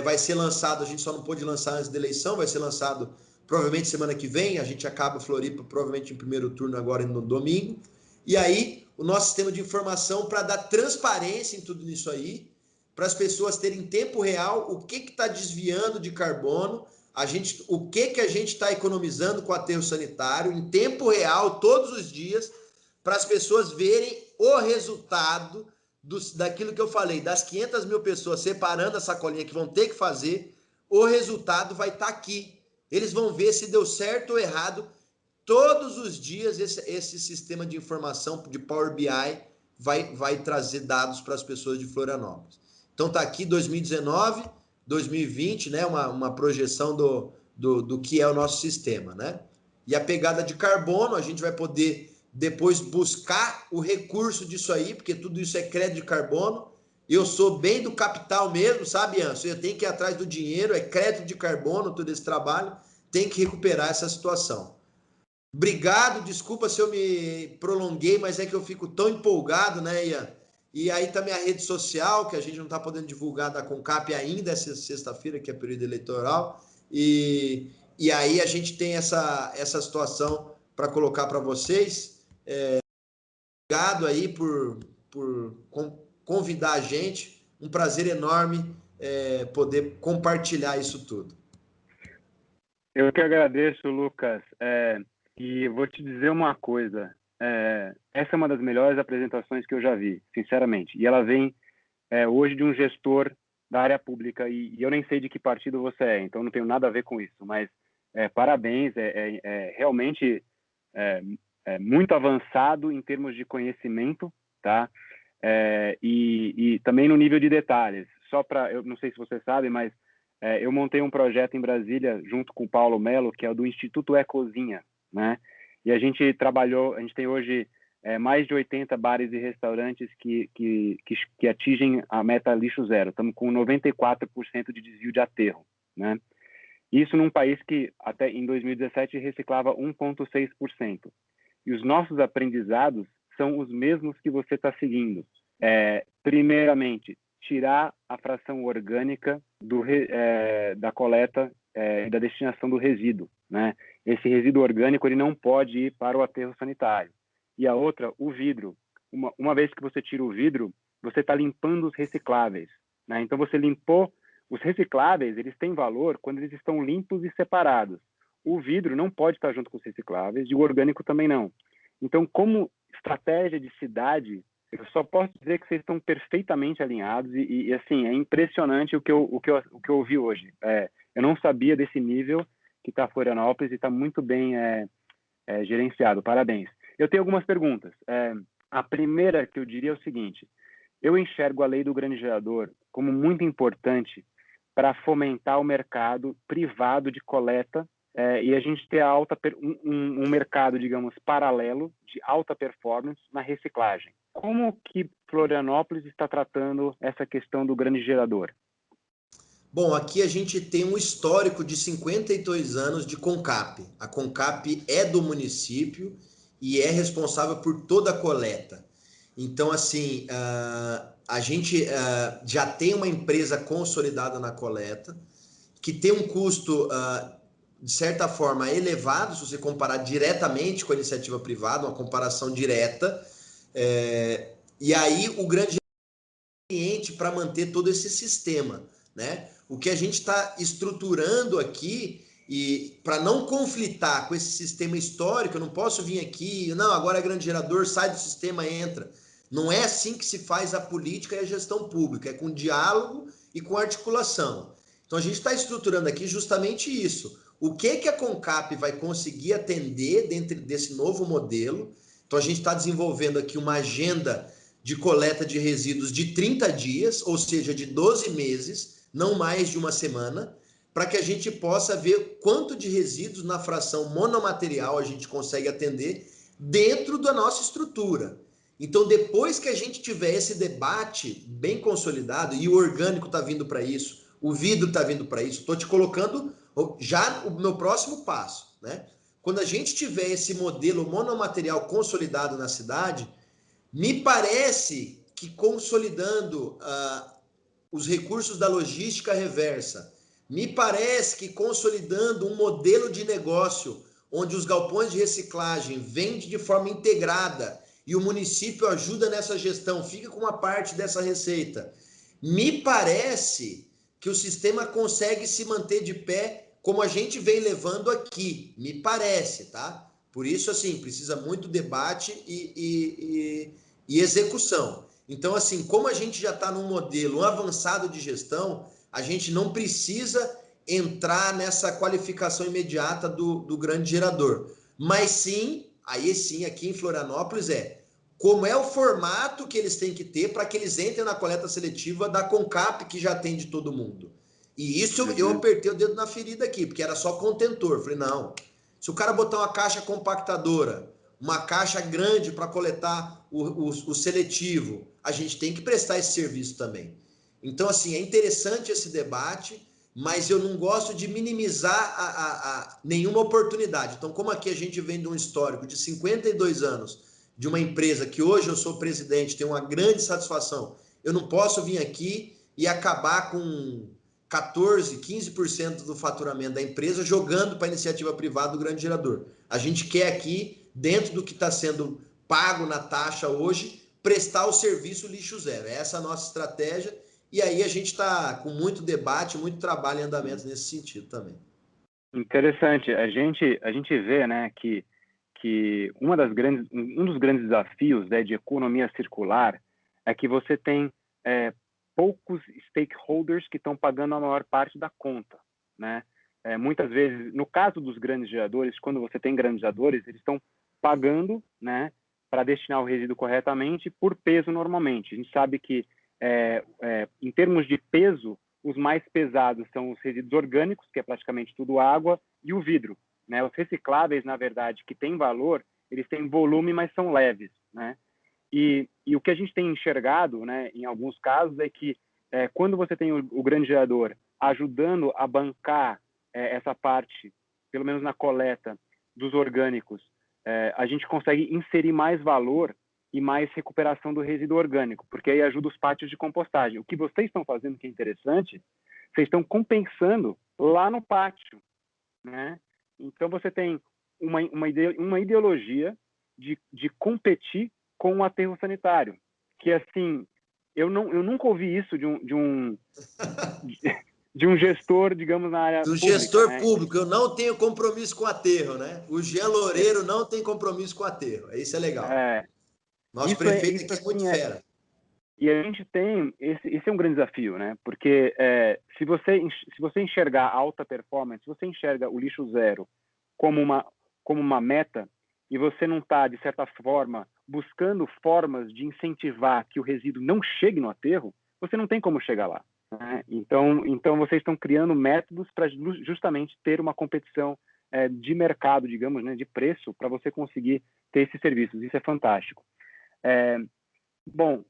[SPEAKER 2] vai ser lançado, a gente só não pôde lançar antes da eleição, vai ser lançado provavelmente semana que vem, a gente acaba Floripa provavelmente em primeiro turno agora no domingo. E aí, o nosso sistema de informação para dar transparência em tudo isso aí, para as pessoas terem em tempo real o que está desviando de carbono, o que a gente está economizando com o aterro sanitário, em tempo real, todos os dias, para as pessoas verem o resultado daquilo que eu falei, das 500 mil pessoas separando a sacolinha que vão ter que fazer, o resultado vai estar aqui. Eles vão ver se deu certo ou errado. Todos os dias esse sistema de informação de Power BI vai trazer dados para as pessoas de Florianópolis. Então está aqui 2019, 2020, né? Uma projeção do que é o nosso sistema, né? E a pegada de carbono, a gente vai poder depois buscar o recurso disso aí, porque tudo isso é crédito de carbono. Eu sou bem do capital mesmo, sabe, Anso? Eu tenho que ir atrás do dinheiro, é crédito de carbono, todo esse trabalho, tem que recuperar essa situação. Obrigado, desculpa se eu me prolonguei, mas é que eu fico tão empolgado, né, Ian? E aí tá minha rede social, que a gente não tá podendo divulgar da Concap ainda, essa sexta-feira, que é período eleitoral, e aí a gente tem essa situação para colocar para vocês. Obrigado aí por convidar a gente. Um prazer enorme poder compartilhar isso tudo.
[SPEAKER 1] Eu que agradeço, Lucas. E vou te dizer uma coisa. Essa é uma das melhores apresentações que eu já vi, sinceramente. E ela vem hoje de um gestor da área pública. E eu nem sei de que partido você é, então não tenho nada a ver com isso. Mas parabéns, realmente muito avançado em termos de conhecimento, tá? E também no nível de detalhes. Eu não sei se você sabe, mas eu montei um projeto em Brasília junto com o Paulo Melo, que é o do Instituto Ecozinha, né? E a gente tem hoje mais de 80 bares e restaurantes que atingem a meta lixo zero. Estamos com 94% de desvio de aterro, né? Isso num país que até em 2017 reciclava 1,6%. E os nossos aprendizados são os mesmos que você está seguindo. Primeiramente, tirar a fração orgânica da coleta e da destinação do resíduo, né? Esse resíduo orgânico ele não pode ir para o aterro sanitário. E a outra, o vidro. Uma vez que você tira o vidro, você está limpando os recicláveis, né? Então, você limpou os recicláveis, eles têm valor quando eles estão limpos e separados. O vidro não pode estar junto com os recicláveis e o orgânico também não. Então, como estratégia de cidade, eu só posso dizer que vocês estão perfeitamente alinhados e assim, é impressionante o que eu ouvi hoje. Eu não sabia desse nível que está Florianópolis e está muito bem gerenciado. Parabéns. Eu tenho algumas perguntas. A primeira que eu diria é o seguinte: eu enxergo a lei do grande gerador como muito importante para fomentar o mercado privado de coleta e a gente ter um mercado, digamos, paralelo de alta performance na reciclagem. como que Florianópolis está tratando essa questão do grande gerador?
[SPEAKER 2] Bom, aqui a gente tem um histórico de 52 anos de CONCAP. A CONCAP é do município e é responsável por toda a coleta. Então, assim, a gente já tem uma empresa consolidada na coleta, que tem um custo, de certa forma, elevado, se você comparar diretamente com a iniciativa privada, uma comparação direta. E aí o grande cliente para manter todo esse sistema, né? O que a gente está estruturando aqui e para não conflitar com esse sistema histórico, eu não posso vir aqui, não, agora é grande gerador, sai do sistema, entra. Não é assim que se faz a política e a gestão pública, é com diálogo e com articulação. Então a gente está estruturando aqui justamente isso. O que a CONCAP vai conseguir atender dentro desse novo modelo? Então a gente está desenvolvendo aqui uma agenda de coleta de resíduos de 30 dias, ou seja, de 12 meses, não mais de uma semana, para que a gente possa ver quanto de resíduos na fração monomaterial a gente consegue atender dentro da nossa estrutura. Então, depois que a gente tiver esse debate bem consolidado, e o orgânico está vindo para isso, o vidro está vindo para isso, estou te colocando já o meu próximo passo, né? Quando a gente tiver esse modelo monomaterial consolidado na cidade, me parece que consolidando os recursos da logística reversa, me parece que consolidando um modelo de negócio onde os galpões de reciclagem vendem de forma integrada e o município ajuda nessa gestão, fica com uma parte dessa receita. Me parece que o sistema consegue se manter de pé como a gente vem levando aqui, me parece, tá? Por isso, assim, precisa muito debate e execução. Então, assim, como a gente já está num modelo avançado de gestão, a gente não precisa entrar nessa qualificação imediata do grande gerador. Mas sim, aí sim, aqui em Florianópolis como é o formato que eles têm que ter para que eles entrem na coleta seletiva da CONCAP, que já atende todo mundo. E isso eu apertei o dedo na ferida aqui, porque era só contentor. Falei, não, se o cara botar uma caixa compactadora, uma caixa grande para coletar o seletivo, a gente tem que prestar esse serviço também. Então, assim, é interessante esse debate, mas eu não gosto de minimizar nenhuma oportunidade. Então, como aqui a gente vem de um histórico de 52 anos, de uma empresa que hoje eu sou presidente, tenho uma grande satisfação, eu não posso vir aqui e acabar com 14, 15% do faturamento da empresa jogando para a iniciativa privada do grande gerador. A gente quer aqui, dentro do que está sendo pago na taxa hoje, prestar o serviço lixo zero. Essa é a nossa estratégia e aí a gente está com muito debate, muito trabalho em andamento nesse sentido também.
[SPEAKER 1] Interessante. A gente vê, né, que um dos grandes desafios, né, de economia circular é que você tem poucos stakeholders que estão pagando a maior parte da conta, né? Muitas vezes, no caso dos grandes geradores, quando você tem grandes geradores, eles estão pagando, né, para destinar o resíduo corretamente por peso normalmente. A gente sabe que, em termos de peso, os mais pesados são os resíduos orgânicos, que é praticamente tudo água, e o vidro, né? Os recicláveis, na verdade, que têm valor, eles têm volume, mas são leves, né? E o que a gente tem enxergado, né, em alguns casos, é que quando você tem o grande gerador ajudando a bancar essa parte, pelo menos na coleta dos orgânicos, a gente consegue inserir mais valor e mais recuperação do resíduo orgânico, porque aí ajuda os pátios de compostagem. O que vocês estão fazendo, que é interessante, vocês estão compensando lá no pátio, né? Então você tem uma ideologia de competir com o aterro sanitário, que assim, eu nunca ouvi isso de um gestor, digamos, na área
[SPEAKER 2] Do
[SPEAKER 1] pública,
[SPEAKER 2] gestor
[SPEAKER 1] né?
[SPEAKER 2] público, eu não tenho compromisso com aterro, né? O Jean Loureiro não tem compromisso com aterro. Isso é legal.
[SPEAKER 1] É,
[SPEAKER 2] Nosso prefeito
[SPEAKER 1] isso
[SPEAKER 2] aqui é muito
[SPEAKER 1] assim
[SPEAKER 2] fera.
[SPEAKER 1] e a gente tem esse é um grande desafio, né? Porque se você enxergar a alta performance, se você enxerga o lixo zero como uma meta e você não está, de certa forma, buscando formas de incentivar que o resíduo não chegue no aterro, você não tem como chegar lá, né? Então vocês estão criando métodos para justamente ter uma competição de mercado, digamos, né, de preço, para você conseguir ter esses serviços. Isso é fantástico. Bom,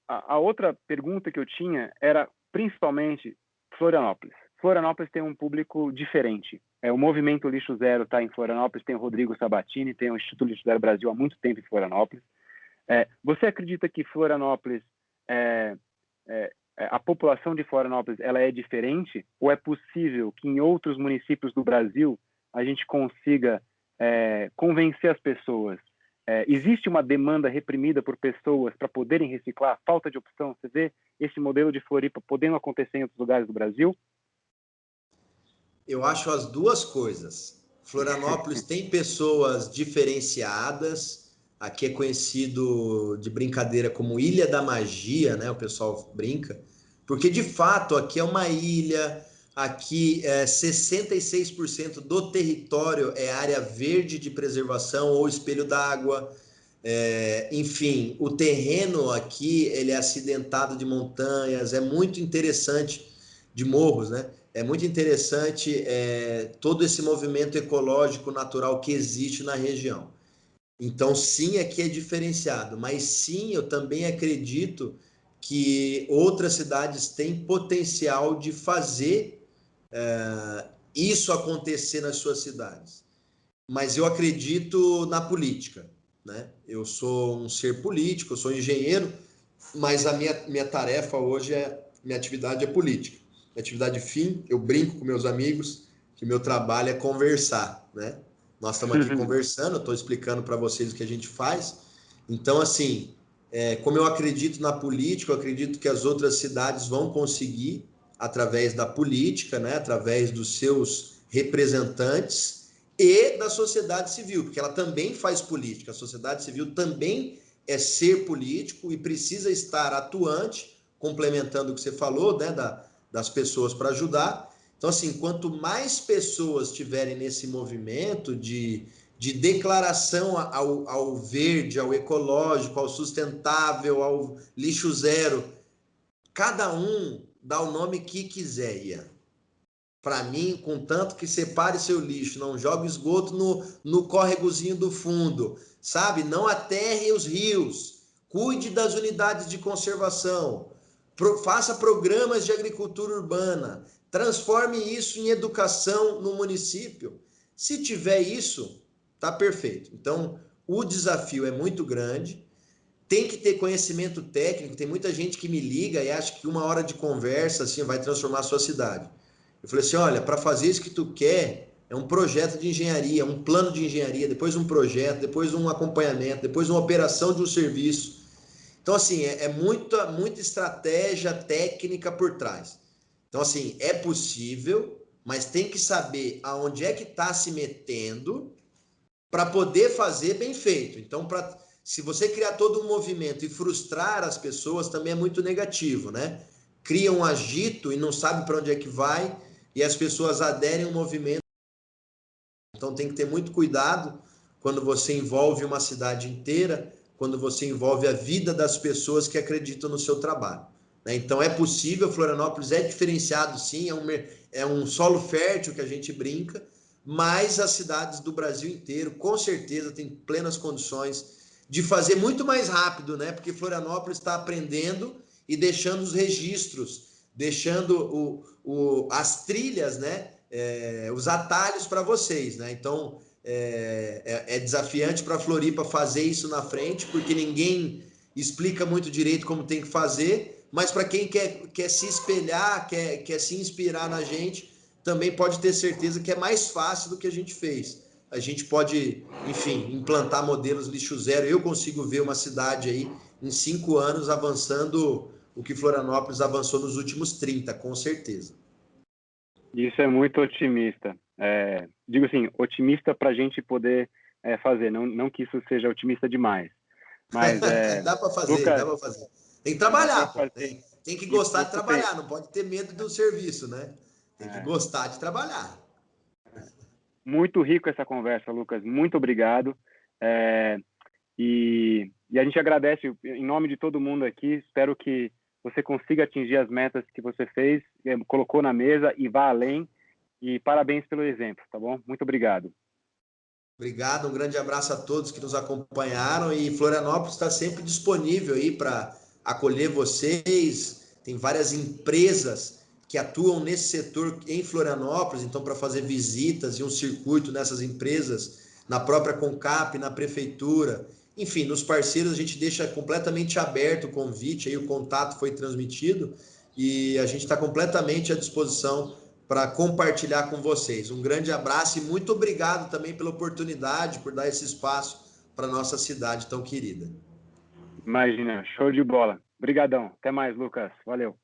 [SPEAKER 1] a outra pergunta que eu tinha era principalmente Florianópolis. Florianópolis tem um público diferente. O movimento Lixo Zero está em Florianópolis, tem o Rodrigo Sabatini, tem o Instituto Lixo Zero Brasil há muito tempo em Florianópolis. Você acredita que Florianópolis, a população de Florianópolis, ela é diferente? Ou é possível que em outros municípios do Brasil a gente consiga convencer as pessoas? Existe uma demanda reprimida por pessoas para poderem reciclar, falta de opção? Você vê esse modelo de Floripa podendo acontecer em outros lugares do Brasil?
[SPEAKER 2] Eu acho as duas coisas. Florianópolis tem pessoas diferenciadas. Aqui é conhecido de brincadeira como Ilha da Magia, né? O pessoal brinca. Porque de fato aqui é uma ilha, aqui 66% do território é área verde de preservação ou espelho d'água. Enfim, o terreno aqui ele é acidentado de montanhas, é muito interessante, de morros, né? É muito interessante todo esse movimento ecológico natural que existe na região. Então, sim, aqui é diferenciado, mas sim, eu também acredito que outras cidades têm potencial de fazer isso acontecer nas suas cidades. Mas eu acredito na política, né? Eu sou um ser político, eu sou engenheiro, mas a minha tarefa hoje minha atividade é política. Minha atividade fim, eu brinco com meus amigos que meu trabalho é conversar, né? Nós estamos aqui conversando, eu estou explicando para vocês o que a gente faz. Então, assim, como eu acredito na política, eu acredito que as outras cidades vão conseguir, através da política, né? Através dos seus representantes e da sociedade civil, porque ela também faz política. A sociedade civil também é ser político e precisa estar atuante, complementando o que você falou, né, das pessoas para ajudar. Então, assim, quanto mais pessoas tiverem nesse movimento de declaração ao verde, ao ecológico, ao sustentável, ao lixo zero, cada um dá o nome que quiser, Ian. Para mim, contanto que separe seu lixo, não jogue esgoto no córregozinho do fundo, sabe? Não aterre os rios, cuide das unidades de conservação, faça programas de agricultura urbana, transforme isso em educação no município. Se tiver isso, tá perfeito. Então, o desafio é muito grande, tem que ter conhecimento técnico. Tem muita gente que me liga e acha que uma hora de conversa assim vai transformar a sua cidade. Eu falei assim, olha, para fazer isso que tu quer, é um projeto de engenharia, um plano de engenharia, depois um projeto, depois um acompanhamento, depois uma operação de um serviço. Então, assim, muita estratégia técnica por trás. Então, assim, é possível, mas tem que saber aonde é que está se metendo para poder fazer bem feito. Então, se você criar todo um movimento e frustrar as pessoas, também é muito negativo, né? Cria um agito e não sabe para onde é que vai, e as pessoas aderem ao movimento. Então tem que ter muito cuidado quando você envolve uma cidade inteira, quando você envolve a vida das pessoas que acreditam no seu trabalho, né? Então é possível, Florianópolis é diferenciado sim, é um solo fértil que a gente brinca, mas as cidades do Brasil inteiro com certeza têm plenas condições de fazer muito mais rápido, né? Porque Florianópolis está aprendendo e deixando os registros, deixando as trilhas, né? Os atalhos para vocês, né? Então é desafiante para a Floripa fazer isso na frente, porque ninguém explica muito direito como tem que fazer, mas para quem quer se espelhar, quer se inspirar na gente, também pode ter certeza que é mais fácil do que a gente fez. A gente pode, enfim, implantar modelos lixo zero. Eu consigo ver uma cidade aí em 5 anos avançando o que Florianópolis avançou nos últimos 30, com certeza.
[SPEAKER 1] Isso é muito otimista. Digo assim, otimista para a gente poder fazer, não que isso seja otimista demais. Mas,
[SPEAKER 2] Dá para fazer, dá
[SPEAKER 1] Lucas,
[SPEAKER 2] para fazer. Tem que
[SPEAKER 1] dá para
[SPEAKER 2] trabalhar, pô.
[SPEAKER 1] fazer.
[SPEAKER 2] Tem que gostar de
[SPEAKER 1] Isso tem.
[SPEAKER 2] trabalhar, não pode ter medo do serviço, né? Tem que
[SPEAKER 1] É,
[SPEAKER 2] gostar de trabalhar.
[SPEAKER 1] muito rico essa conversa, Lucas. Muito obrigado. É, e a gente agradece em nome de todo mundo aqui. Espero que você consiga atingir as metas que você fez, colocou na mesa e vá além. E parabéns pelo exemplo, tá bom? Muito obrigado.
[SPEAKER 2] Obrigado, um grande abraço a todos que nos acompanharam e Florianópolis está sempre disponível aí para acolher vocês. Tem várias empresas que atuam nesse setor em Florianópolis, então para fazer visitas e um circuito nessas empresas, na própria Concap, na prefeitura, enfim, nos parceiros a gente deixa completamente aberto o convite, aí o contato foi transmitido e a gente está completamente à disposição para compartilhar com vocês. Um grande abraço e muito obrigado também pela oportunidade, por dar esse espaço para a nossa cidade tão querida.
[SPEAKER 1] Imagina, show de bola. Obrigadão. Até mais, Lucas. Valeu.